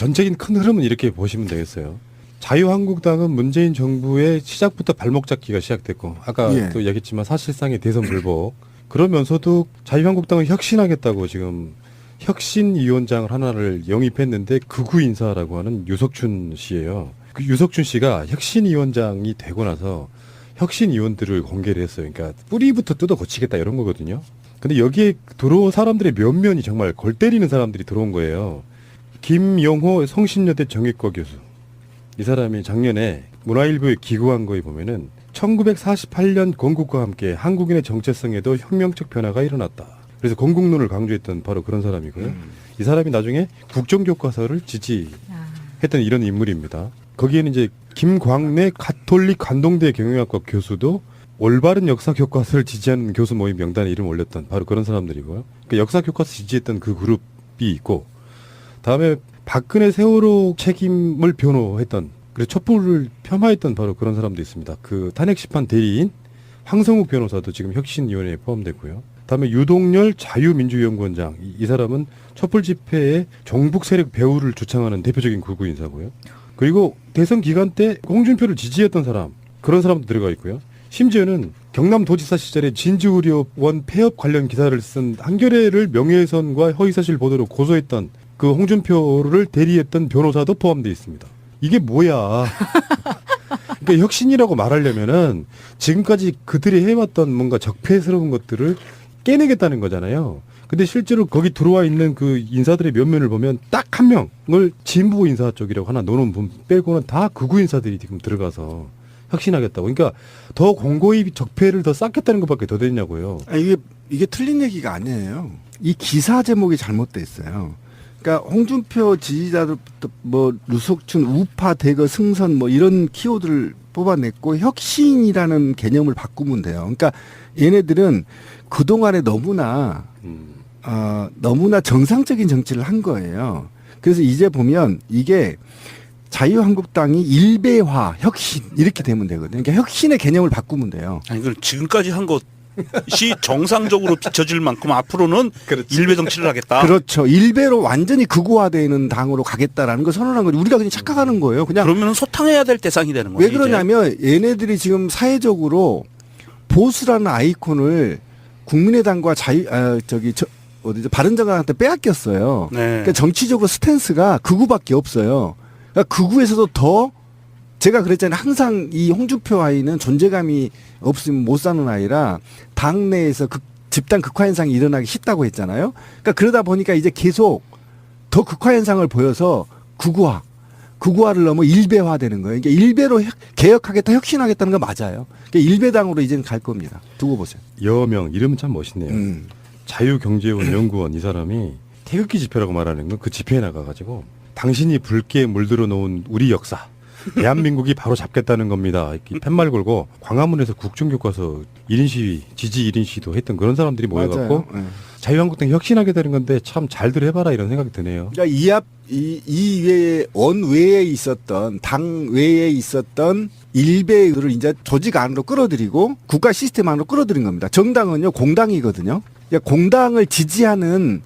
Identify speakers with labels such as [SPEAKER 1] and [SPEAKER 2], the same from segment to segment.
[SPEAKER 1] 전체적인 큰 흐름은 이렇게 보시면 되겠어요. 자유한국당은 문재인 정부의 시작부터 발목 잡기가 시작됐고 아까
[SPEAKER 2] 예.
[SPEAKER 1] 또 얘기했지만 사실상의 대선 불복 그러면서도 자유한국당은 혁신하겠다고 지금 혁신위원장을 하나를 영입했는데 극우 인사라고 하는 유석춘 씨예요. 그 유석춘 씨가 혁신위원장이 되고 나서 혁신위원들을 공개를 했어요. 그러니까 뿌리부터 뜯어 고치겠다 이런 거거든요. 근데 여기에 들어온 사람들의 면면이 정말 골 때리는 사람들이 들어온 거예요. 김영호 성신여대 정외과 교수. 이 사람이 작년에 문화일보에 기고한 거에 보면은 1948년 건국과 함께 한국인의 정체성에도 혁명적 변화가 일어났다. 그래서 건국론을 강조했던 바로 그런 사람이고요. 이 사람이 나중에 국정교과서를 지지했던 이런 인물입니다. 거기에는 이제 김광래 가톨릭 관동대 경영학과 교수도 올바른 역사 교과서를 지지하는 교수 모임 명단에 이름 올렸던 바로 그런 사람들이고요. 그러니까 역사 교과서 지지했던 그 그룹이 있고 다음에 박근혜 세월호 책임을 변호했던 그래서 촛불을 폄하했던 바로 그런 사람도 있습니다. 그 탄핵 심판 대리인 황성욱 변호사도 지금 혁신위원회에 포함되고요. 다음에 유동열 자유민주연구원장 이 사람은 촛불 집회에 종북 세력 배후를 주창하는 대표적인 극우 인사고요. 그리고 대선 기간 때 홍준표를 지지했던 사람 그런 사람도 들어가 있고요. 심지어는 경남도지사 시절에 진주의료원 폐업 관련 기사를 쓴 한겨레를 명예훼손과 허위사실 보도로 고소했던 그 홍준표를 대리했던 변호사도 포함되어 있습니다. 이게 뭐야. 그러니까 혁신이라고 말하려면은 지금까지 그들이 해왔던 뭔가 적폐스러운 것들을 깨내겠다는 거잖아요. 근데 실제로 거기 들어와 있는 그 인사들의 면면을 보면 딱 한 명을 진보 인사 쪽이라고 하나 노는 분 빼고는 다 극우 인사들이 지금 들어가서 혁신하겠다고. 그러니까 더 공고히 적폐를 더 쌓겠다는 것밖에 더 되냐고요.
[SPEAKER 2] 아, 이게 틀린 얘기가 아니에요. 이 기사 제목이 잘못돼 있어요. 그러니까 홍준표 지지자들부터 뭐 류석춘, 우파, 대거, 승선 뭐 이런 키워드를 뽑아냈고 혁신이라는 개념을 바꾸면 돼요. 그러니까 얘네들은 그동안에 너무나 정상적인 정치를 한 거예요. 그래서 이제 보면 이게 자유한국당이 일배화, 혁신 이렇게 되면 되거든요. 그러니까 혁신의 개념을 바꾸면 돼요.
[SPEAKER 3] 아니 그럼 지금까지 한 것이 정상적으로 비춰질 만큼 앞으로는 일배 정치를 하겠다.
[SPEAKER 2] 그렇죠. 일배로 완전히 극우화되는 당으로 가겠다라는 걸 선언한 거죠. 우리가 그냥 착각하는 거예요. 그냥
[SPEAKER 3] 그러면 소탕해야 될 대상이 되는 거예요.
[SPEAKER 2] 왜 그러냐면 얘네들이 지금 사회적으로 보수라는 아이콘을 국민의당과 바른정당한테 빼앗겼어요.
[SPEAKER 3] 네.
[SPEAKER 2] 그러니까 정치적으로 스탠스가 극우밖에 없어요. 그러니까 극우에서도 더 제가 그랬잖아요. 항상 이 홍준표 아이는 존재감이 없으면 못 사는 아이라 당내에서 집단 극화 현상이 일어나기 쉽다고 했잖아요. 그러니까 그러다 보니까 이제 계속 더 극화 현상을 보여서 극우화를 넘어 일배화되는 거예요. 그러니까 일배로 개혁하겠다, 혁신하겠다는 거 맞아요. 그러니까 일배당으로 이제는 갈 겁니다. 두고 보세요.
[SPEAKER 1] 여명 이름은 참 멋있네요. 자유경제원 연구원 이 사람이 태극기 집회라고 말하는 건 그 집회에 나가가지고 당신이 붉게 물들어 놓은 우리 역사 대한민국이 바로 잡겠다는 겁니다. 이렇게 팻말 걸고 광화문에서 국정교과서 1인 시위, 지지 1인 시위도 했던 그런 사람들이 모여갖고 자유한국당 혁신하게 되는 건데 참 잘들 해봐라 이런 생각이 드네요.
[SPEAKER 2] 그러니까 이 외에 원외에 있었던 당 외에 있었던 일배를 이제 조직 안으로 끌어들이고 국가 시스템 안으로 끌어들인 겁니다. 정당은요 공당이거든요. 그러니까 공당을 지지하는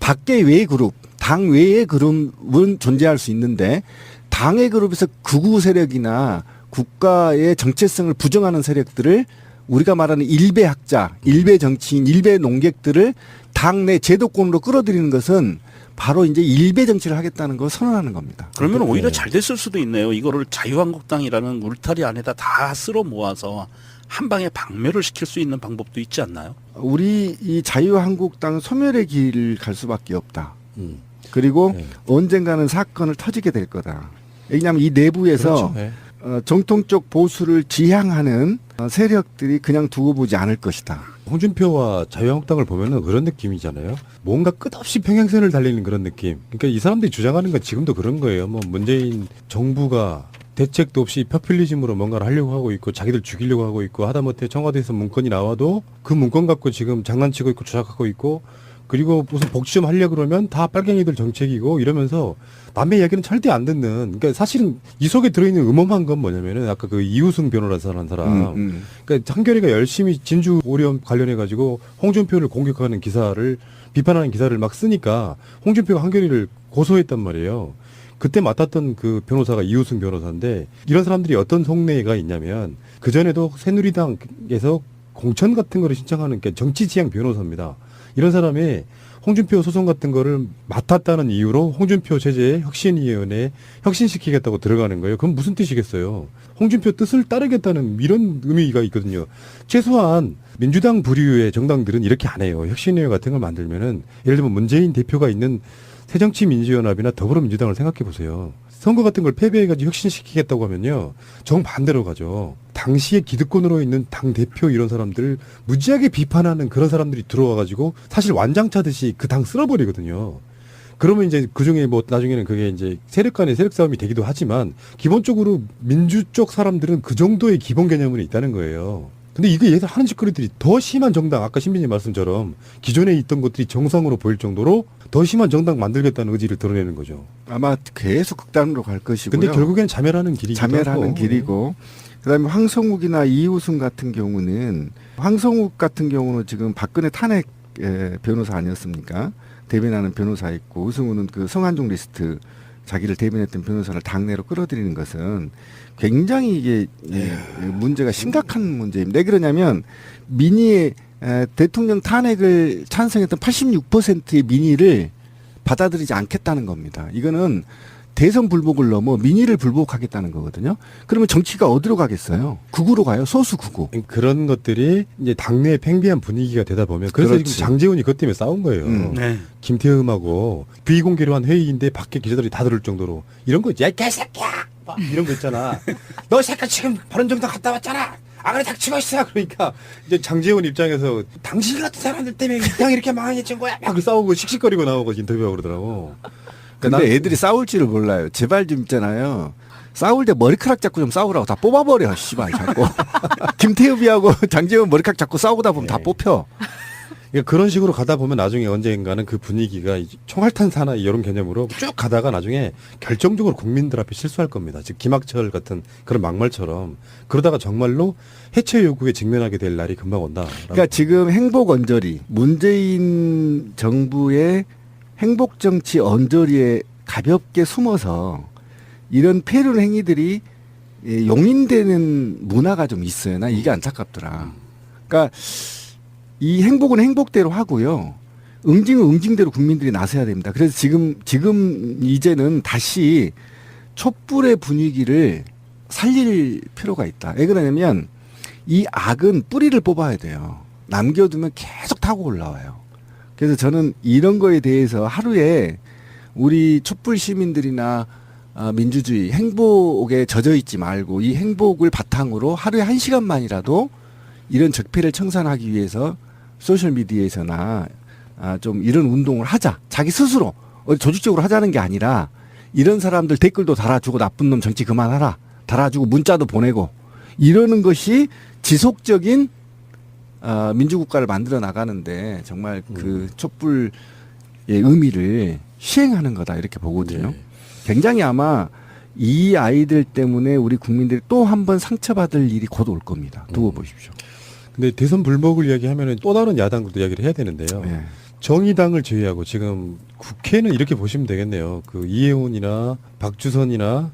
[SPEAKER 2] 밖의 외 그룹, 당 외의 그룹은 존재할 수 있는데 당의 그룹에서 극우 세력이나 국가의 정체성을 부정하는 세력들을 우리가 말하는 일배학자, 일배 정치인, 일배 농객들을 당내 제도권으로 끌어들이는 것은 바로 이제 일배 정치를 하겠다는 걸 선언하는 겁니다.
[SPEAKER 3] 그러면 오히려 잘 됐을 수도 있네요. 이거를 자유한국당이라는 울타리 안에다 다 쓸어 모아서 한 방에 박멸을 시킬 수 있는 방법도 있지 않나요?
[SPEAKER 2] 우리 이 자유한국당은 소멸의 길을 갈 수밖에 없다. 그리고 언젠가는 사건을 터지게 될 거다. 왜냐하면 이 내부에서
[SPEAKER 1] 그렇죠.
[SPEAKER 2] 정통적 보수를 지향하는 세력들이 그냥 두고 보지 않을 것이다.
[SPEAKER 1] 홍준표와 자유한국당을 보면은 그런 느낌이잖아요. 뭔가 끝없이 평행선을 달리는 그런 느낌. 그러니까 이 사람들이 주장하는 건 지금도 그런 거예요. 뭐 문재인 정부가 대책도 없이 포퓰리즘으로 뭔가를 하려고 하고 있고 자기들 죽이려고 하고 있고 하다못해 청와대에서 문건이 나와도 그 문건 갖고 지금 장난치고 있고 조작하고 있고 그리고 무슨 복지 좀 하려고 그러면 다 빨갱이들 정책이고 이러면서 남의 이야기는 절대 안 듣는. 그러니까 사실은 이 속에 들어있는 음험한 건 뭐냐면은 아까 그 이우승 변호사라는 사람. 그러니까 한겨레가 열심히 진주 오리온 관련해 가지고 홍준표를 공격하는 기사를 비판하는 기사를 막 쓰니까 홍준표가 한겨레를 고소했단 말이에요. 그때 맡았던 그 변호사가 이우승 변호사인데 이런 사람들이 어떤 속내가 있냐면 그전에도 새누리당에서 공천 같은 거를 신청하는 게 정치 지향 변호사입니다. 이런 사람이 홍준표 소송 같은 거를 맡았다는 이유로 홍준표 체제의 혁신위원회에 혁신시키겠다고 들어가는 거예요. 그럼 무슨 뜻이겠어요? 홍준표 뜻을 따르겠다는 이런 의미가 있거든요. 최소한 민주당 부류의 정당들은 이렇게 안 해요. 혁신위원회 같은 걸 만들면은 예를 들면 문재인 대표가 있는 새정치민주연합이나 더불어민주당을 생각해 보세요. 선거 같은 걸 패배해가지고 혁신시키겠다고 하면요. 정반대로 가죠. 당시에 기득권으로 있는 당대표 이런 사람들을 무지하게 비판하는 그런 사람들이 들어와가지고 사실 완장차듯이 그 당 쓸어버리거든요. 그러면 이제 그 중에 뭐 나중에는 그게 이제 세력 간의 세력 싸움이 되기도 하지만 기본적으로 민주 쪽 사람들은 그 정도의 기본 개념은 있다는 거예요. 근데 이게 얘들 하는 짓거리들이 더 심한 정당, 아까 신비님 말씀처럼 기존에 있던 것들이 정상으로 보일 정도로 더 심한 정당 만들겠다는 의지를 드러내는 거죠.
[SPEAKER 2] 아마 계속 극단으로 갈 것이고요.
[SPEAKER 1] 근데 결국에는 자멸하는 길이기도
[SPEAKER 2] 자멸하는
[SPEAKER 1] 하고.
[SPEAKER 2] 길이고 그다음에 황성욱이나 이우승 같은 경우는 황성욱 같은 경우는 지금 박근혜 탄핵 변호사 아니었습니까? 대변하는 변호사 있고 우승우는 그 성한종 리스트 자기를 대변했던 변호사를 당내로 끌어들이는 것은 굉장히 이게 문제가 심각한 문제입니다. 왜 그러냐면 민의의 대통령 탄핵을 찬성했던 86%의 민의를 받아들이지 않겠다는 겁니다. 이거는 대선 불복을 넘어 민의를 불복하겠다는 거거든요. 그러면 정치가 어디로 가겠어요? 극우로 가요. 소수 극우.
[SPEAKER 1] 그런 것들이 이제 당내에 팽배한 분위기가 되다 보면 그래서
[SPEAKER 2] 그렇지.
[SPEAKER 1] 지금 장제원이 그것 때문에 싸운 거예요.
[SPEAKER 3] 네.
[SPEAKER 1] 김태흠하고 비공개로 한 회의인데 밖에 기자들이 다 들을 정도로 이런 거 있지. 야, 개새끼야! 막 이런 거 있잖아. 너 새끼 지금 바른정당 갔다 왔잖아. 아그래 닥치고 있어. 그러니까 이제 장제원 입장에서 당신 같은 사람들 때문에 이 당 이렇게 망해진 거야. 막 싸우고 씩씩거리고 나오고 인터뷰하고 그러더라고.
[SPEAKER 2] 근데 애들이 싸울 줄을 몰라요. 제발 좀 있잖아요. 싸울 때 머리카락 잡고 좀 싸우라고 다 뽑아버려. 씨발 자꾸. 김태흡이하고 장제원 머리카락 잡고 싸우다 보면 다 뽑혀.
[SPEAKER 1] 그러니까 그런 식으로 가다 보면 나중에 언젠가는 그 분위기가 총알탄 사나 이런 개념으로 쭉 가다가 나중에 결정적으로 국민들 앞에 실수할 겁니다. 즉 김학철 같은 그런 막말처럼 그러다가 정말로 해체 요구에 직면하게 될 날이 금방 온다.
[SPEAKER 2] 그러니까 지금 행복 언저리 문재인 정부의 행복 정치 언저리에 가볍게 숨어서 이런 폐륜 행위들이 용인되는 문화가 좀 있어요. 나 이게 안타깝더라. 그러니까 이 행복은 행복대로 하고요. 응징은 응징대로 국민들이 나서야 됩니다. 그래서 지금 이제는 다시 촛불의 분위기를 살릴 필요가 있다. 왜 그러냐면 이 악은 뿌리를 뽑아야 돼요. 남겨두면 계속 타고 올라와요. 그래서 저는 이런 거에 대해서 하루에 우리 촛불 시민들이나 민주주의 행복에 젖어 있지 말고 이 행복을 바탕으로 하루에 1시간만이라도 이런 적폐를 청산하기 위해서 소셜미디어에서나 좀 이런 운동을 하자. 자기 스스로 조직적으로 하자는 게 아니라 이런 사람들 댓글도 달아주고 나쁜 놈 정치 그만하라. 달아주고 문자도 보내고 이러는 것이 지속적인 민주국가를 만들어 나가는데 정말 그 촛불의 의미를 시행하는 거다 이렇게 보거든요.
[SPEAKER 1] 네.
[SPEAKER 2] 굉장히 아마 이 아이들 때문에 우리 국민들이 또 한 번 상처받을 일이 곧 올 겁니다. 두고 보십시오.
[SPEAKER 1] 근데 대선 불복을 이야기하면은 또 다른 야당들도 이야기를 해야 되는데요.
[SPEAKER 2] 네.
[SPEAKER 1] 정의당을 제외하고 지금 국회는 이렇게 보시면 되겠네요. 그 이혜훈이나 박주선이나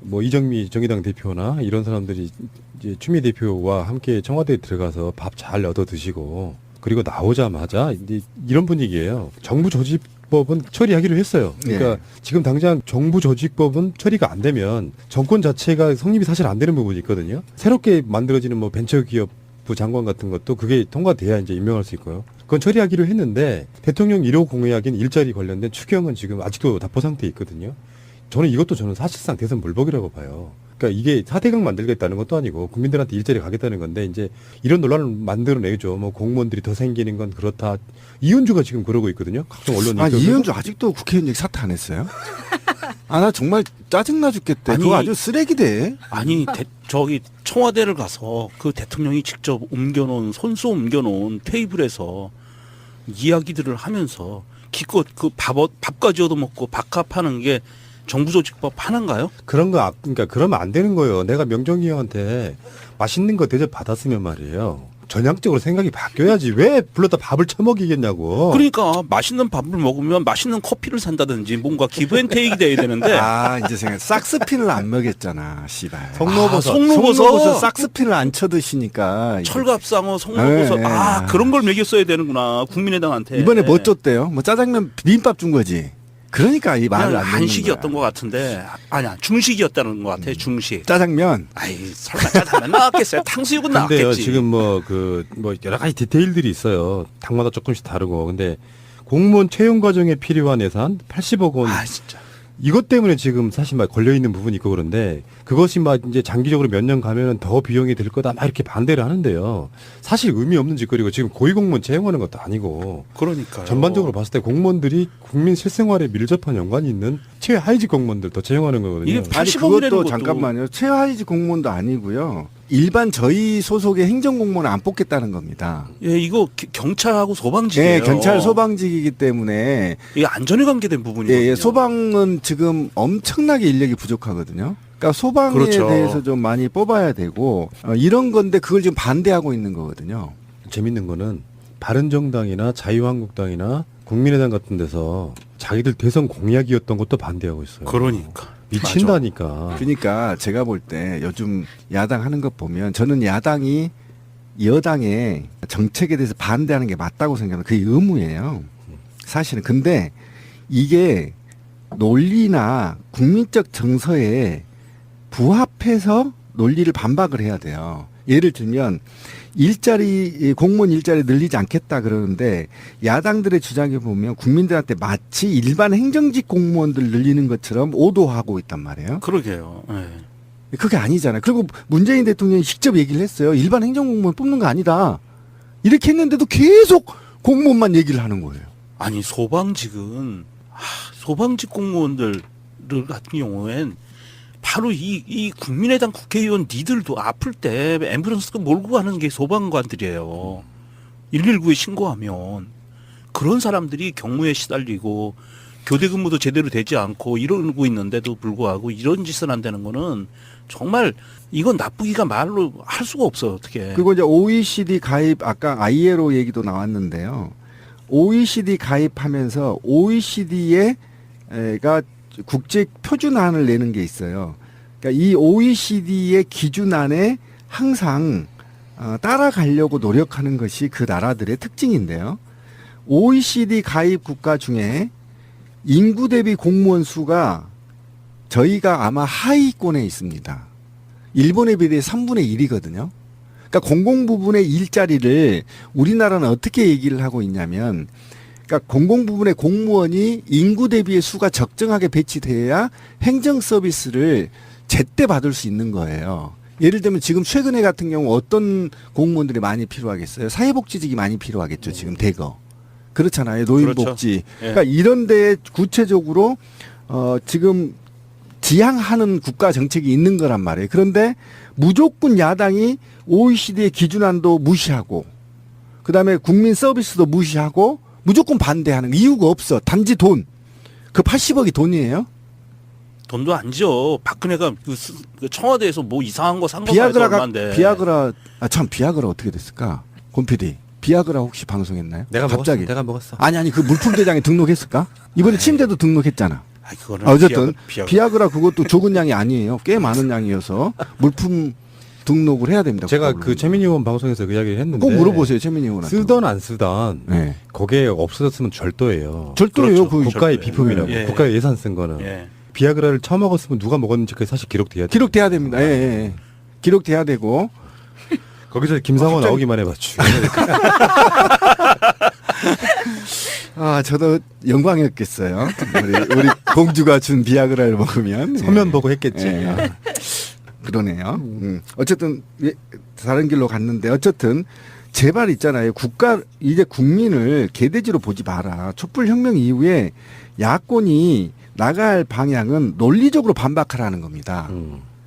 [SPEAKER 1] 뭐 이정미 정의당 대표나 이런 사람들이 이제 추미애 대표와 함께 청와대에 들어가서 밥 잘 얻어 드시고 그리고 나오자마자 이제 이런 분위기예요. 정부 조직법은 처리하기로 했어요. 그러니까 지금 당장 정부 조직법은 처리가 안 되면 정권 자체가 성립이 사실 안 되는 부분이 있거든요. 새롭게 만들어지는 뭐 벤처기업부 장관 같은 것도 그게 통과돼야 이제 임명할 수 있고요. 그건 처리하기로 했는데 대통령 1호 공약인 일자리 관련된 추경은 지금 아직도 답보 상태에 있거든요. 저는 사실상 대선 불복이라고 봐요. 그러니까 이게 사대강 만들겠다는 것도 아니고 국민들한테 일자리 가겠다는 건데 이제 이런 논란을 만들어내죠. 뭐 공무원들이 더 생기는 건 그렇다. 이현주가 지금 그러고 있거든요. 각종 언론 인터뷰에서.
[SPEAKER 2] 이현주 아직도 국회의원 얘기 사퇴 안 했어요? 나 정말 짜증나 죽겠대.
[SPEAKER 3] 아니,
[SPEAKER 2] 그거 아주 쓰레기대.
[SPEAKER 3] 아니 저기 청와대를 가서 그 대통령이 직접 손수 옮겨놓은 테이블에서 이야기들을 하면서 기껏 그 밥까지 얻어먹고 밥값하는 게 정부조직법 하나인가요?
[SPEAKER 1] 그러니까 그러면 안 되는 거예요. 내가 명정이 형한테 맛있는 거 대접 받았으면 말이에요. 전향적으로 생각이 바뀌어야지. 왜 불렀다 밥을 처먹이겠냐고.
[SPEAKER 3] 그러니까 맛있는 밥을 먹으면 맛있는 커피를 산다든지 뭔가 기브앤테이크 돼야 되는데
[SPEAKER 2] 이제 생각. 싹스핀을 안 먹였잖아, 씨발.
[SPEAKER 1] 송로버섯.
[SPEAKER 3] 송로버섯.
[SPEAKER 2] 싹스핀을 안 쳐드시니까.
[SPEAKER 3] 철갑상어, 송로버섯.
[SPEAKER 2] 네.
[SPEAKER 3] 그런 걸 먹였어야 되는구나. 국민의당한테.
[SPEAKER 2] 이번에 뭐 줬대요? 뭐 짜장면 비빔밥 준 거지. 그러니까 이 말을
[SPEAKER 3] 그냥
[SPEAKER 2] 안 듣는
[SPEAKER 3] 한식이었던
[SPEAKER 2] 거야.
[SPEAKER 3] 것 같은데 아니야 중식이었다는 것 같아. 중식.
[SPEAKER 2] 짜장면.
[SPEAKER 3] 아이 설마 짜장면 나왔겠어요. 탕수육은
[SPEAKER 1] 근데요,
[SPEAKER 3] 나왔겠지.
[SPEAKER 1] 지금 여러 가지 디테일들이 있어요. 당마다 조금씩 다르고. 근데 공무원 채용 과정에 필요한 예산 80억 원.
[SPEAKER 3] 진짜.
[SPEAKER 1] 이것 때문에 지금 사실 막 걸려 있는 부분이 있고 그런데 그것이 막 이제 장기적으로 몇 년 가면은 더 비용이 들 거다 막 이렇게 반대를 하는데요. 사실 의미 없는 짓거리고 지금 고위공무원 채용하는 것도 아니고
[SPEAKER 3] 그러니까요.
[SPEAKER 1] 전반적으로 봤을 때 공무원들이 국민 실생활에 밀접한 연관이 있는 최하위직 공무원들 더 채용하는 거거든요.
[SPEAKER 3] 이게
[SPEAKER 2] 아니
[SPEAKER 3] 80억
[SPEAKER 2] 그것도
[SPEAKER 3] 이라는 것도.
[SPEAKER 2] 잠깐만요. 최하위직 공무원도 아니고요. 일반 저희 소속의 행정공무원은 안 뽑겠다는 겁니다.
[SPEAKER 3] 예, 이거 경찰하고 소방직이에요.
[SPEAKER 2] 예, 경찰 소방직이기 때문에
[SPEAKER 3] 이게 안전에 관계된 부분이거든요.
[SPEAKER 2] 예, 소방은 지금 엄청나게 인력이 부족하거든요. 그러니까 소방에
[SPEAKER 3] 그렇죠.
[SPEAKER 2] 대해서 좀 많이 뽑아야 되고 이런 건데 그걸 지금 반대하고 있는 거거든요.
[SPEAKER 1] 재밌는 거는 바른정당이나 자유한국당이나 국민의당 같은 데서 자기들 대선 공약이었던 것도 반대하고 있어요.
[SPEAKER 3] 그러니까.
[SPEAKER 1] 미친다니까.
[SPEAKER 2] 그러니까 제가 볼 때 요즘 야당 하는 것 보면 저는 야당이 여당의 정책에 대해서 반대하는 게 맞다고 생각하는 그게 의무예요. 사실은. 근데 이게 논리나 국민적 정서에 부합해서 논리를 반박을 해야 돼요. 예를 들면 공무원 일자리 늘리지 않겠다 그러는데 야당들의 주장에 보면 국민들한테 마치 일반 행정직 공무원들 늘리는 것처럼 오도하고 있단 말이에요.
[SPEAKER 3] 그러게요. 예.
[SPEAKER 2] 그게 아니잖아요. 그리고 문재인 대통령이 직접 얘기를 했어요. 일반 행정공무원 뽑는 거 아니다. 이렇게 했는데도 계속 공무원만 얘기를 하는 거예요.
[SPEAKER 3] 아니 소방직은 소방직 공무원들 같은 경우엔 바로 이 국민의당 국회의원 니들도 아플 때 앰뷸런스 몰고 가는 게 소방관들이에요. 119에 신고하면 그런 사람들이 경무에 시달리고 교대 근무도 제대로 되지 않고 이러고 있는데도 불구하고 이런 짓을 한다는 거는 정말 이건 나쁘기가 말로 할 수가 없어요. 어떻게.
[SPEAKER 2] 그리고 이제 OECD 가입 아까 ILO 얘기도 나왔는데요. OECD 가입하면서 OECD가 국제 표준안을 내는 게 있어요. 그러니까 이 OECD의 기준안에 항상 따라가려고 노력하는 것이 그 나라들의 특징인데요. OECD 가입 국가 중에 인구 대비 공무원 수가 저희가 아마 하위권에 있습니다. 일본에 비해 3분의 1이거든요. 그러니까 공공 부분의 일자리를 우리나라는 어떻게 얘기를 하고 있냐면 그러니까 공공 부분의 공무원이 인구 대비의 수가 적정하게 배치돼야 행정 서비스를 제때 받을 수 있는 거예요. 예를 들면 지금 최근에 같은 경우 어떤 공무원들이 많이 필요하겠어요? 사회복지직이 많이 필요하겠죠. 지금 대거. 그렇잖아요. 노인복지.
[SPEAKER 3] 그렇죠. 예.
[SPEAKER 2] 그러니까 이런 데에 구체적으로 지금 지향하는 국가 정책이 있는 거란 말이에요. 그런데 무조건 야당이 OECD의 기준안도 무시하고 그다음에 국민 서비스도 무시하고 무조건 반대하는 이유가 없어. 단지 돈. 그 80억이 돈이에요?
[SPEAKER 3] 돈도 아니죠. 박근혜가 그 청와대에서 뭐 이상한 거 산 거가 얼마인데.
[SPEAKER 2] 비아그라 어떻게 됐을까? 권 PD. 비아그라 혹시 방송했나요?
[SPEAKER 1] 내가
[SPEAKER 2] 갑자기.
[SPEAKER 1] 먹었어. 내가 먹었어.
[SPEAKER 2] 아니 그 물품대장에 등록했을까? 이번에 침대도 등록했잖아.
[SPEAKER 3] 그거는
[SPEAKER 2] 어쨌든
[SPEAKER 3] 비아그라.
[SPEAKER 2] 비아그라 그것도 적은 양이 아니에요. 꽤 많은 양이어서 물품 등록을 해야 됩니다.
[SPEAKER 1] 제가
[SPEAKER 2] 국가별로.
[SPEAKER 1] 그 최민희 의원 방송에서 그 이야기를 했는데
[SPEAKER 2] 꼭 물어보세요, 최민희 의원한테.
[SPEAKER 1] 쓰던 안 쓰던
[SPEAKER 2] 네.
[SPEAKER 1] 거기에 없어졌으면 절도예요.
[SPEAKER 2] 절도예요.
[SPEAKER 3] 그렇죠.
[SPEAKER 2] 그
[SPEAKER 1] 국가의
[SPEAKER 3] 절도예요.
[SPEAKER 1] 비품이라고.
[SPEAKER 3] 예.
[SPEAKER 1] 국가의 예산 쓴 거는.
[SPEAKER 3] 예.
[SPEAKER 1] 비아그라를 처먹었으면 누가 먹었는지까지 사실 기록돼야 돼.
[SPEAKER 2] 기록돼야 됩니다. 예, 예. 기록돼야 되고.
[SPEAKER 1] 거기서 김상원
[SPEAKER 2] 갑자기-
[SPEAKER 1] 나오기만 해봤죠.
[SPEAKER 2] 저도 영광이었겠어요. 우리 공주가 준 비아그라를 먹으면.
[SPEAKER 1] 서면 보고 했겠지.
[SPEAKER 2] 예. 그러네요. 어쨌든 다른 길로 갔는데 어쨌든 제발 있잖아요. 이제 국민을 개돼지로 보지 마라. 촛불혁명 이후에 야권이 나갈 방향은 논리적으로 반박하라는 겁니다.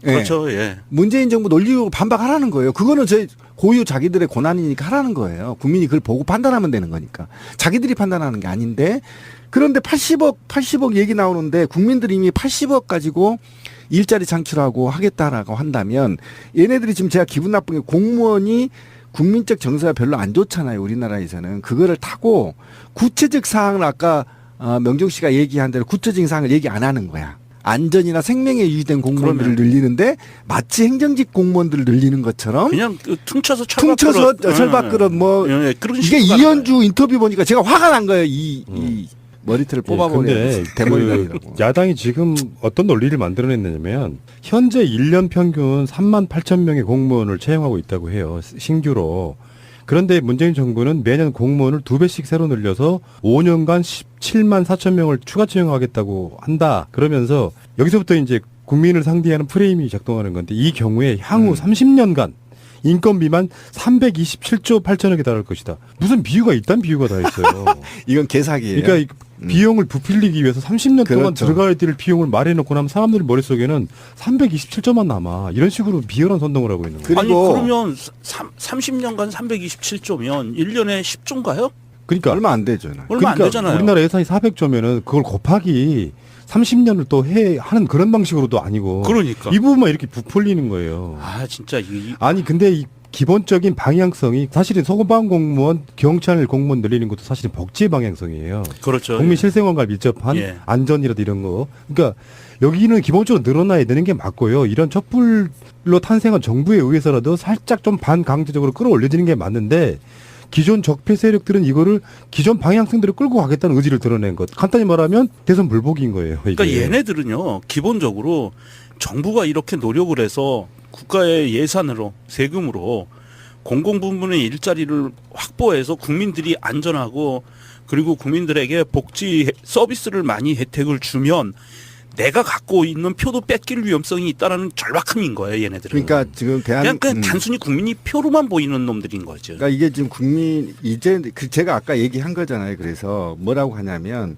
[SPEAKER 2] 예.
[SPEAKER 3] 그렇죠. 예.
[SPEAKER 2] 문재인 정부 논리적으로 반박하라는 거예요. 그거는 고유 자기들의 고난이니까 하라는 거예요. 국민이 그걸 보고 판단하면 되는 거니까. 자기들이 판단하는 게 아닌데 그런데 80억 얘기 나오는데 국민들이 이미 80억 가지고 일자리 창출하고 하겠다라고 한다면 얘네들이 지금 제가 기분 나쁜 게 공무원이 국민적 정서가 별로 안 좋잖아요. 우리나라에서는. 그거를 타고 구체적 사항을 아까 명종 씨가 얘기한 대로 구체적인 사항을 얘기 안 하는 거야. 안전이나 생명에 유의된 공무원들을
[SPEAKER 3] 그러면.
[SPEAKER 2] 늘리는데 마치 행정직 공무원들을 늘리는 것처럼
[SPEAKER 3] 그냥 퉁쳐서
[SPEAKER 2] 퉁쳐서 철밥그릇 뭐
[SPEAKER 3] 예, 그런
[SPEAKER 2] 이게
[SPEAKER 3] 식으로
[SPEAKER 2] 이현주 인터뷰 보니까 제가 화가 난 거예요. 이 머리털을
[SPEAKER 1] 예,
[SPEAKER 2] 뽑아버려.
[SPEAKER 1] 근데
[SPEAKER 2] 대머리라고.
[SPEAKER 1] 야당이 지금 어떤 논리를 만들어냈냐면 현재 1년 평균 3만 8천 명의 공무원을 채용하고 있다고 해요. 신규로. 그런데 문재인 정부는 매년 공무원을 2배씩 새로 늘려서 5년간 17만 4천 명을 추가 채용하겠다고 한다. 그러면서 여기서부터 이제 국민을 상대하는 프레임이 작동하는 건데 이 경우에 향후 30년간 인건비만 327조 8천억에 달할 것이다. 무슨 비유가 있단 비유가 다 있어요.
[SPEAKER 2] 이건 개사기예요.
[SPEAKER 1] 그러니까 이 비용을 부풀리기 위해서 30년 동안
[SPEAKER 2] 그렇죠.
[SPEAKER 1] 들어가야 될 비용을 말해놓고 나면 사람들 머릿속에는 327조만 남아. 이런 식으로 비열한 선동을 하고 있는 거예요.
[SPEAKER 3] 아니
[SPEAKER 2] 그리고
[SPEAKER 3] 그러면 30년간 327조면 1년에 10조인가요?
[SPEAKER 1] 그러니까
[SPEAKER 2] 얼마 안 되죠.
[SPEAKER 3] 얼마 안 되잖아요.
[SPEAKER 1] 우리나라 예산이 400조면은 그걸 곱하기 30년을 또 하는 그런 방식으로도 아니고.
[SPEAKER 3] 그러니까.
[SPEAKER 1] 이 부분만 이렇게 부풀리는 거예요.
[SPEAKER 3] 아 진짜
[SPEAKER 1] 아니 근데 이 기본적인 방향성이 사실은 소방 공무원, 경찰 공무원 늘리는 것도 사실은 복지 방향성이에요.
[SPEAKER 3] 그렇죠.
[SPEAKER 1] 국민 실생활과 밀접한
[SPEAKER 3] 예.
[SPEAKER 1] 안전이라도 이런 거. 그러니까 여기는 기본적으로 늘어나야 되는 게 맞고요. 이런 촛불로 탄생한 정부에 의해서라도 살짝 좀 반강제적으로 끌어올려지는 게 맞는데 기존 적폐 세력들은 이거를 기존 방향성대로 끌고 가겠다는 의지를 드러낸 것. 간단히 말하면 대선 불복인 거예요. 이게.
[SPEAKER 3] 그러니까 얘네들은요 기본적으로 정부가 이렇게 노력을 해서 국가의 예산으로 세금으로 공공부문의 일자리를 확보해서 국민들이 안전하고 그리고 국민들에게 복지 서비스를 많이 혜택을 주면 내가 갖고 있는 표도 뺏길 위험성이 있다라는 절박함인 거예요, 얘네들은.
[SPEAKER 2] 그러니까 지금
[SPEAKER 3] 그냥 단순히 국민이 표로만 보이는 놈들인 거죠.
[SPEAKER 2] 그러니까 이게 지금 이제 제가 아까 얘기한 거잖아요. 그래서 뭐라고 하냐면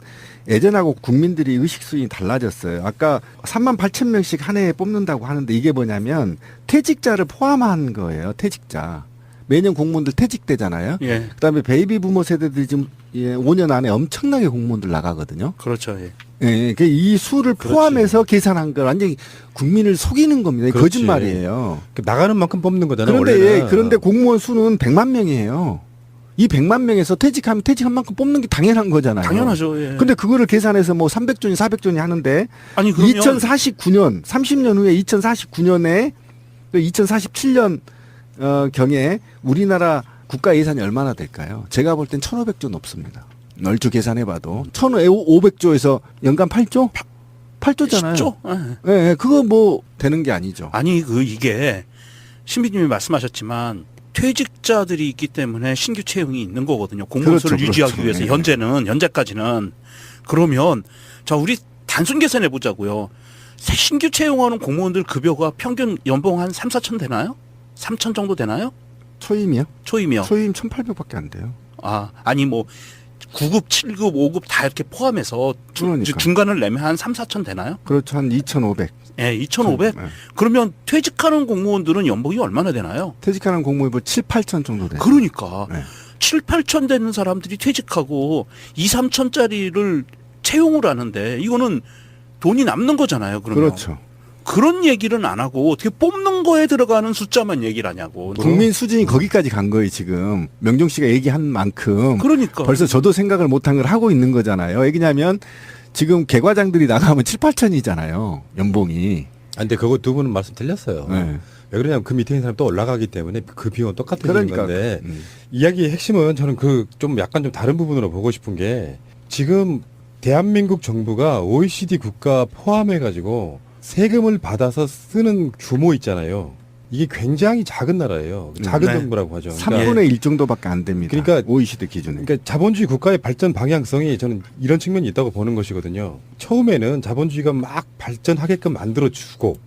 [SPEAKER 2] 예전하고 국민들이 의식 수준이 달라졌어요. 아까 3만 8천 명씩 한 해에 뽑는다고 하는데 이게 뭐냐면 퇴직자를 포함한 거예요. 퇴직자. 매년 공무원들 퇴직되잖아요.
[SPEAKER 3] 예,
[SPEAKER 2] 그다음에 베이비 부모 세대들이 지금 5년 안에 엄청나게 공무원들 나가거든요.
[SPEAKER 3] 그렇죠. 예.
[SPEAKER 2] 예, 이 수를
[SPEAKER 1] 그렇지.
[SPEAKER 2] 포함해서 계산한 걸 완전히 국민을 속이는 겁니다.
[SPEAKER 1] 그렇지.
[SPEAKER 2] 거짓말이에요.
[SPEAKER 1] 나가는 만큼 뽑는 거잖아요.
[SPEAKER 2] 그런데
[SPEAKER 1] 원래는.
[SPEAKER 2] 그런데 공무원 수는 100만 명이에요. 이 100만 명에서 퇴직하면 퇴직한 만큼 뽑는 게 당연한 거잖아요.
[SPEAKER 3] 당연하죠. 예.
[SPEAKER 2] 근데 그거를 계산해서 뭐 300조니 400조니 하는데
[SPEAKER 3] 아니 그러면
[SPEAKER 2] 2049년 30년 후에 2049년에 2047년 경에 우리나라 국가 예산이 얼마나 될까요? 제가 볼 땐 1,500조 넘습니다. 얼추 계산해봐도 1,500조에서 연간 8조? 8조잖아요.
[SPEAKER 3] 10조? 예.
[SPEAKER 2] 예, 그거 뭐 되는 게 아니죠.
[SPEAKER 3] 아니 이게 신비님이 말씀하셨지만 퇴직자들이 있기 때문에 신규 채용이 있는 거거든요. 공무원수를
[SPEAKER 2] 그렇죠,
[SPEAKER 3] 유지하기
[SPEAKER 2] 그렇죠.
[SPEAKER 3] 위해서
[SPEAKER 2] 예.
[SPEAKER 3] 현재까지는 그러면 자 우리 단순 계산해 보자고요. 신규 채용하는 공무원들 급여가 평균 연봉 한 3, 4천 되나요? 3천 정도 되나요?
[SPEAKER 2] 초임이요?
[SPEAKER 3] 초임이요.
[SPEAKER 2] 초임 1,800밖에 안 돼요.
[SPEAKER 3] 아니 뭐 9급, 7급, 5급 다 이렇게 포함해서
[SPEAKER 2] 그러니까.
[SPEAKER 3] 중간을 내면 한 3, 4천 되나요?
[SPEAKER 2] 그렇죠. 한 2,500.
[SPEAKER 3] 예, 2,500?
[SPEAKER 2] 네.
[SPEAKER 3] 그러면 퇴직하는 공무원들은 연봉이 얼마나 되나요?
[SPEAKER 2] 퇴직하는 공무원이 7, 8천 정도 돼요.
[SPEAKER 3] 그러니까
[SPEAKER 2] 네.
[SPEAKER 3] 7, 8천 되는 사람들이 퇴직하고 2, 3천짜리를 채용을 하는데 이거는 돈이 남는 거잖아요. 그러면.
[SPEAKER 2] 그렇죠.
[SPEAKER 3] 그런 얘기는 안 하고 어떻게 뽑는 거에 들어가는 숫자만 얘기를 하냐고.
[SPEAKER 2] 국민 수준이 거기까지 간 거예요, 지금. 명종 씨가 얘기한 만큼.
[SPEAKER 3] 그러니까.
[SPEAKER 2] 벌써 저도 생각을 못한 걸 하고 있는 거잖아요. 왜냐하면 지금 개과장들이 나가면 7, 8천이잖아요. 연봉이.
[SPEAKER 1] 근데 그거 두 분은 말씀 틀렸어요.
[SPEAKER 2] 네.
[SPEAKER 1] 왜 그러냐면 그 밑에 있는 사람 또 올라가기 때문에 그 비용은 똑같아지는
[SPEAKER 2] 그러니까.
[SPEAKER 1] 건데 이야기의 핵심은 저는 그 좀 약간 좀 다른 부분으로 보고 싶은 게 지금 대한민국 정부가 OECD 국가 포함해가지고 세금을 받아서 쓰는 규모 있잖아요. 이게 굉장히 작은 나라예요. 작은
[SPEAKER 3] 네.
[SPEAKER 1] 정부라고 하죠.
[SPEAKER 2] 3분의 1 정도밖에 안 됩니다.
[SPEAKER 1] 그러니까
[SPEAKER 2] OECD 기준에.
[SPEAKER 1] 그러니까 자본주의 국가의 발전 방향성이 저는 이런 측면이 있다고 보는 것이거든요. 처음에는 자본주의가 막 발전하게끔 만들어주고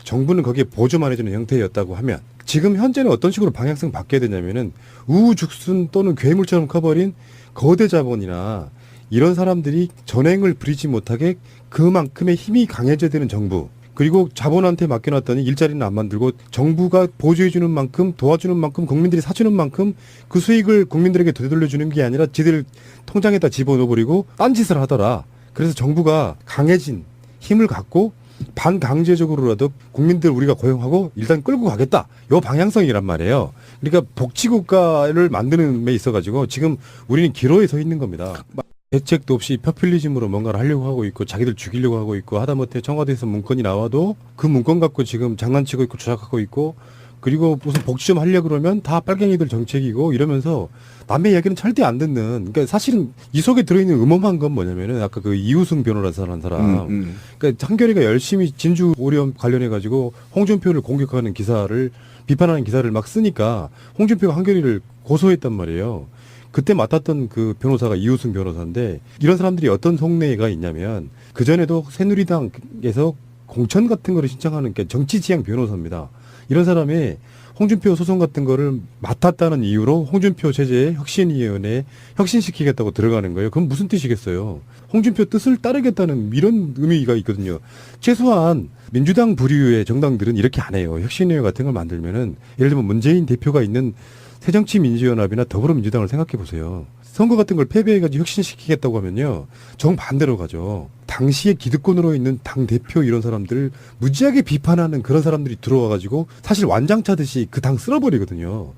[SPEAKER 1] 정부는 거기에 보조만 해주는 형태였다고 하면 지금 현재는 어떤 식으로 방향성 바뀌어야 되냐면은 우후죽순 또는 괴물처럼 커버린 거대 자본이나 이런 사람들이 전횡을 부리지 못하게 그만큼의 힘이 강해져야 되는 정부. 그리고 자본한테 맡겨놨더니 일자리는 안 만들고 정부가 보조해주는 만큼 도와주는 만큼 국민들이 사주는 만큼 그 수익을 국민들에게 되돌려주는 게 아니라 지들 통장에다 집어넣어버리고 딴짓을 하더라. 그래서 정부가 강해진 힘을 갖고 반강제적으로라도 국민들 우리가 고용하고 일단 끌고 가겠다. 요 방향성이란 말이에요. 그러니까 복지국가를 만드는 데 있어가지고 지금 우리는 기로에 서 있는 겁니다. 대책도 없이 포퓰리즘으로 뭔가를 하려고 하고 있고 자기들 죽이려고 하고 있고 하다못해 청와대에서 문건이 나와도 그 문건 갖고 지금 장난치고 있고 조작하고 있고 그리고 무슨 복지 좀 하려고 그러면 다 빨갱이들 정책이고 이러면서 남의 이야기는 절대 안 듣는. 그러니까 사실은 이 속에 들어있는 음험한 건 뭐냐면은 아까 그 이우승 변호사라는 사람. 그러니까 한겨레가 열심히 진주 오염 관련해 가지고 홍준표를 공격하는 기사를 비판하는 기사를 막 쓰니까 홍준표가 한겨레를 고소했단 말이에요. 그때 맡았던 그 변호사가 이우승 변호사인데 이런 사람들이 어떤 속내가 있냐면 그전에도 새누리당에서 공천 같은 거를 신청하는 게 정치지향 변호사입니다. 이런 사람이 홍준표 소송 같은 거를 맡았다는 이유로 홍준표 체제의 혁신위원회에 혁신시키겠다고 들어가는 거예요. 그럼 무슨 뜻이겠어요? 홍준표 뜻을 따르겠다는 이런 의미가 있거든요. 최소한 민주당 부류의 정당들은 이렇게 안 해요. 혁신위원회 같은 걸 만들면은 예를 들면 문재인 대표가 있는 새정치민주연합이나 더불어민주당을 생각해 보세요. 선거 같은 걸 패배해가지고 혁신시키겠다고 하면요. 정반대로 가죠. 당시에 기득권으로 있는 당대표 이런 사람들을 무지하게 비판하는 그런 사람들이 들어와가지고 사실 완장차듯이 그 당 쓸어버리거든요.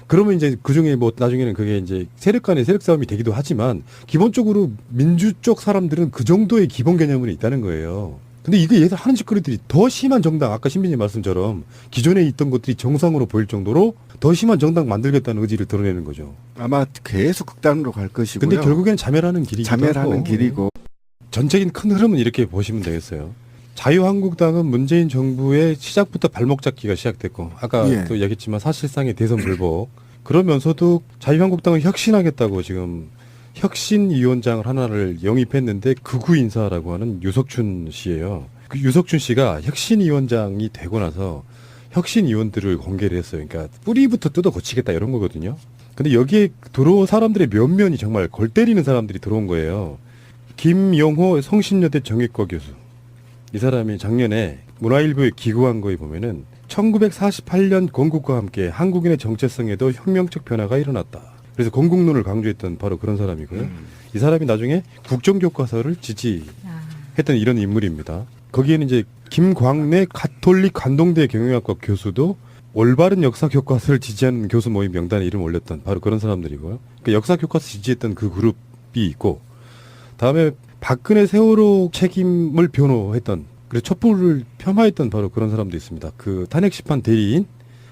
[SPEAKER 1] 그러면 이제 그 중에 뭐 나중에는 그게 이제 세력 간의 세력 싸움이 되기도 하지만 기본적으로 민주 쪽 사람들은 그 정도의 기본 개념은 있다는 거예요. 근데 이게 얘들 하는 짓거리들이 더 심한 정당, 아까 신비님 말씀처럼 기존에 있던 것들이 정상으로 보일 정도로 더 심한 정당 만들겠다는 의지를 드러내는 거죠.
[SPEAKER 2] 아마 계속 극단으로 갈 것이고요.
[SPEAKER 1] 근데 결국에는 자멸하는 길이기도
[SPEAKER 2] 자멸하는
[SPEAKER 1] 하고.
[SPEAKER 2] 길이고.
[SPEAKER 1] 전적인 큰 흐름은 이렇게 보시면 되겠어요. 자유한국당은 문재인 정부의 시작부터 발목 잡기가 시작됐고 아까
[SPEAKER 2] 예.
[SPEAKER 1] 또 얘기했지만 사실상의 대선 불복 그러면서도 자유한국당은 혁신하겠다고 지금 혁신위원장을 하나를 영입했는데 극우 인사라고 하는 유석춘 씨예요. 그 유석춘 씨가 혁신위원장이 되고 나서 혁신위원들을 공개를 했어요. 그러니까 뿌리부터 뜯어 고치겠다 이런 거거든요. 근데 여기에 들어온 사람들의 면면이 정말 골 때리는 사람들이 들어온 거예요. 김용호 성신여대 정외과 교수. 이 사람이 작년에 문화일보에 기고한 거에 보면은 1948년 건국과 함께 한국인의 정체성에도 혁명적 변화가 일어났다. 그래서 건국론을 강조했던 바로 그런 사람이고요. 이 사람이 나중에 국정교과서를 지지했던 이런 인물입니다. 거기에는 이제 김광래 가톨릭 관동대 경영학과 교수도 올바른 역사 교과서를 지지하는 교수 모임 명단에 이름 올렸던 바로 그런 사람들이고요. 그러니까 역사 교과서 지지했던 그 그룹이 있고 다음에 박근혜 세월호 책임을 변호했던 그래서 촛불을 폄하했던 바로 그런 사람도 있습니다. 그 탄핵심판 대리인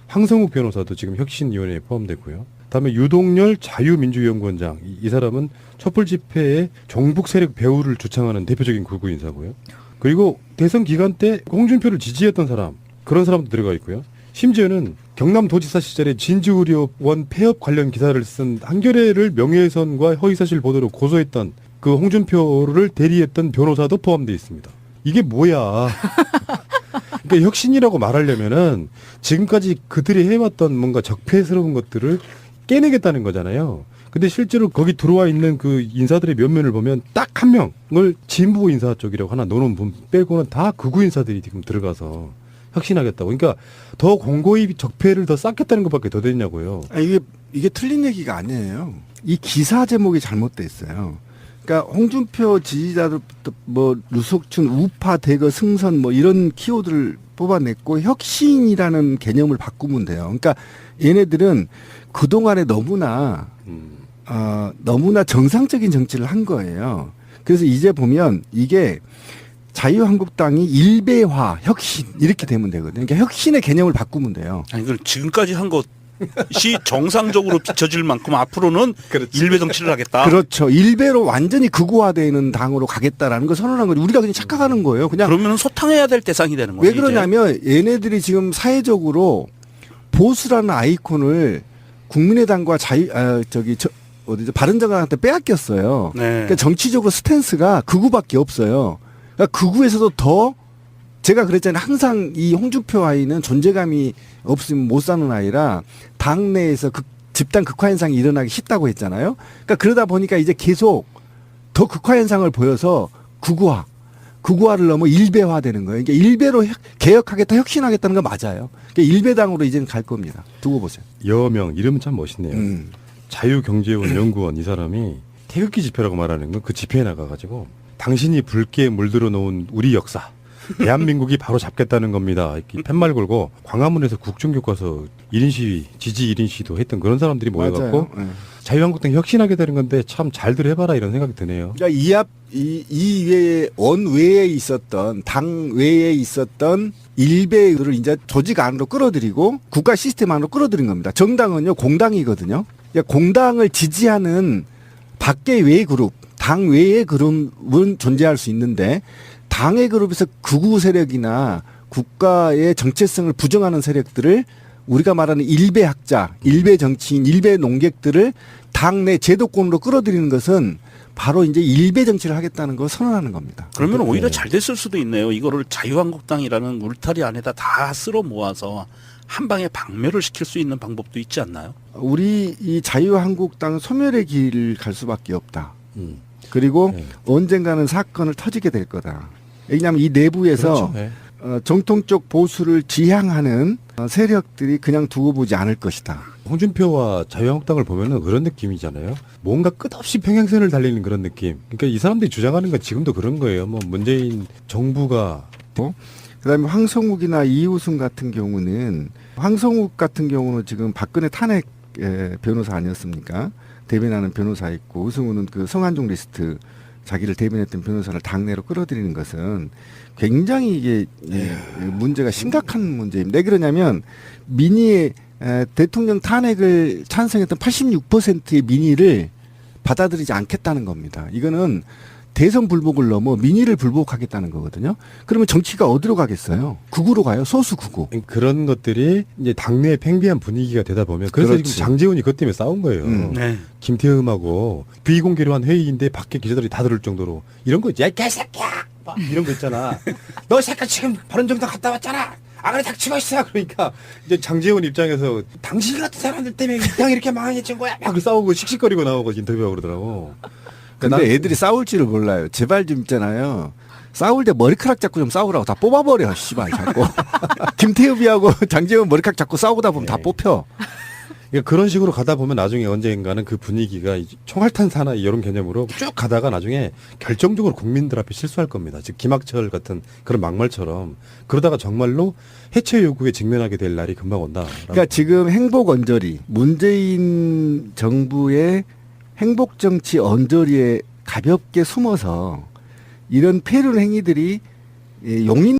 [SPEAKER 1] 황성욱 변호사도 지금 혁신위원회에 포함되고요. 다음에 유동열 자유민주연구원장 이 사람은 촛불 집회에 종북 세력 배후를 주창하는 대표적인 극우 인사고요. 그리고 대선 기간 때 홍준표를 지지했던 사람 그런 사람도 들어가 있고요. 심지어는 경남도지사 시절에 진주의료원 폐업 관련 기사를 쓴 한겨레를 명예훼손과 허위사실 보도로 고소했던 그 홍준표를 대리했던 변호사도 포함되어 있습니다. 이게 뭐야. 그러니까 혁신이라고 말하려면은 지금까지 그들이 해왔던 뭔가 적폐스러운 것들을 깨내겠다는 거잖아요. 근데 실제로 거기 들어와 있는 그 인사들의 면면을 보면 딱 한 명을 진보 인사 쪽이라고 하나 노는 분 빼고는 다 극우 인사들이 지금 들어가서 혁신하겠다고. 그러니까 더 공고히 적폐를 더 쌓겠다는 것밖에 더 되냐고요.
[SPEAKER 2] 아, 이게 틀린 얘기가 아니에요. 이 기사 제목이 잘못돼 있어요. 그러니까 홍준표 지지자들부터 뭐 류석춘, 우파, 대거, 승선 뭐 이런 키워드를 뽑아냈고 혁신이라는 개념을 바꾸면 돼요. 그러니까 얘네들은 그동안에 너무나 정상적인 정치를 한 거예요. 그래서 이제 보면 이게 자유한국당이 일배화, 혁신 이렇게 되면 되거든요. 그러니까 혁신의 개념을 바꾸면 돼요.
[SPEAKER 3] 아니 그 지금까지 한 것이 정상적으로 비춰질 만큼 앞으로는 일배 정치를 하겠다.
[SPEAKER 2] 그렇죠. 일배로 완전히 극우화되는 당으로 가겠다라는 걸 선언한 거죠. 우리가 그냥 착각하는 거예요. 그냥
[SPEAKER 3] 그러면 소탕해야 될 대상이 되는 거예요.
[SPEAKER 2] 왜 그러냐면 얘네들이 지금 사회적으로 보수라는 아이콘을 국민의당과 바른정당한테 빼앗겼어요.
[SPEAKER 3] 네.
[SPEAKER 2] 그러니까 정치적으로 스탠스가 극우밖에 없어요. 그러니까 극우에서도 더 제가 그랬잖아요. 항상 이 홍준표 아이는 존재감이 없으면 못 사는 아이라 당내에서 집단 극화 현상이 일어나기 쉽다고 했잖아요. 그러니까 그러다 보니까 이제 계속 더 극화 현상을 보여서 극우화를 넘어 일배화되는 거예요. 그러니까 일배로 개혁하겠다, 혁신하겠다는 거 맞아요. 그러니까 일배당으로 이제는 갈 겁니다. 두고 보세요.
[SPEAKER 1] 여명 이름은 참 멋있네요. 자유경제원 연구원 이 사람이 태극기 집회라고 말하는 건 그 집회에 나가가지고 당신이 붉게 물들어 놓은 우리 역사 대한민국이 바로 잡겠다는 겁니다. 이렇게 팻말 걸고 광화문에서 국정교과서 1인 시위, 지지 1인 시위도 했던 그런 사람들이 모여갖고
[SPEAKER 2] 맞아요. 예.
[SPEAKER 1] 자유한국당 혁신하게 되는 건데 참 잘들 해봐라 이런 생각이 드네요.
[SPEAKER 2] 그러니까 이 외에 원외에 있었던 당 외에 있었던 일베를 이제 조직 안으로 끌어들이고 국가 시스템 안으로 끌어들인 겁니다. 정당은요 공당이거든요. 그러니까 공당을 지지하는 밖의 외의 그룹, 당 외의 그룹은 존재할 수 있는데 당의 그룹에서 극우 세력이나 국가의 정체성을 부정하는 세력들을 우리가 말하는 일베 학자, 일베 정치인, 일베 농객들을 당내 제도권으로 끌어들이는 것은 바로 이제 일베 정치를 하겠다는 걸 선언하는 겁니다.
[SPEAKER 3] 그러면 오히려
[SPEAKER 1] 네.
[SPEAKER 3] 잘 됐을 수도 있네요. 이거를 자유한국당이라는 울타리 안에다 다 쓸어 모아서 한 방에 박멸을 시킬 수 있는 방법도 있지 않나요?
[SPEAKER 2] 우리 이 자유한국당 소멸의 길을 갈 수밖에 없다.
[SPEAKER 1] 음.
[SPEAKER 2] 그리고
[SPEAKER 1] 네.
[SPEAKER 2] 언젠가는 사건을 터지게 될 거다. 왜냐하면 이 내부에서
[SPEAKER 1] 그렇죠. 네.
[SPEAKER 2] 정통적 보수를 지향하는 세력들이 그냥 두고 보지 않을 것이다.
[SPEAKER 1] 홍준표와 자유한국당을 보면은 그런 느낌이잖아요. 뭔가 끝없이 평행선을 달리는 그런 느낌. 그러니까 이 사람들이 주장하는 건 지금도 그런 거예요. 뭐 문재인 정부가
[SPEAKER 2] 그다음에 황성욱이나 이우승 같은 경우는 황성욱 같은 경우는 지금 박근혜 탄핵 변호사 아니었습니까? 대변하는 변호사 있고 우승우는 그 성한종 리스트 자기를 대변했던 변호사를 당내로 끌어들이는 것은 굉장히 이게 문제가 심각한 문제입니다. 왜 그러냐면 민의의 대통령 탄핵을 찬성했던 86%의 민의를 받아들이지 않겠다는 겁니다. 이거는 대선 불복을 넘어 민의를 불복하겠다는 거거든요. 그러면 정치가 어디로 가겠어요? 극우로 가요. 소수 극우.
[SPEAKER 1] 그런 것들이 이제 당내의 팽배한 분위기가 되다 보면 그래서
[SPEAKER 2] 그렇지.
[SPEAKER 1] 지금 장제원이 그것 때문에 싸운 거예요.
[SPEAKER 3] 네.
[SPEAKER 1] 김태흠하고 비공개로 한 회의인데 밖에 기자들이 다 들을 정도로 이런 거 있지. 야 개새끼야! 막 이런 거 있잖아. 너 새끼 지금 바른정당 갔다 왔잖아. 아그래 닥치고 있어. 그러니까 이제 장제원 입장에서 당신 같은 사람들 때문에 이 땅이 이렇게 망해진 거야. 막 싸우고 씩씩거리고 나오고 인터뷰하고 그러더라고.
[SPEAKER 2] 근데 애들이 싸울 줄을 몰라요. 제발 좀 있잖아요. 싸울 때 머리카락 잡고 좀 싸우라고 다 뽑아버려. 씨발 자꾸. 김태흡이하고 장제원 머리카락 잡고 싸우다 보면 다 뽑혀.
[SPEAKER 1] 그러니까 그런 식으로 가다 보면 나중에 언젠가는 그 분위기가 총알탄 사나이 이런 개념으로 쭉 가다가 나중에 결정적으로 국민들 앞에 실수할 겁니다. 즉 김학철 같은 그런 막말처럼 그러다가 정말로 해체 요구에 직면하게 될 날이 금방 온다.
[SPEAKER 2] 그러니까 지금 행복 언저리, 문재인 정부의 행복 정치 언저리에 가볍게 숨어서 이런 폐륜 행위들이 용인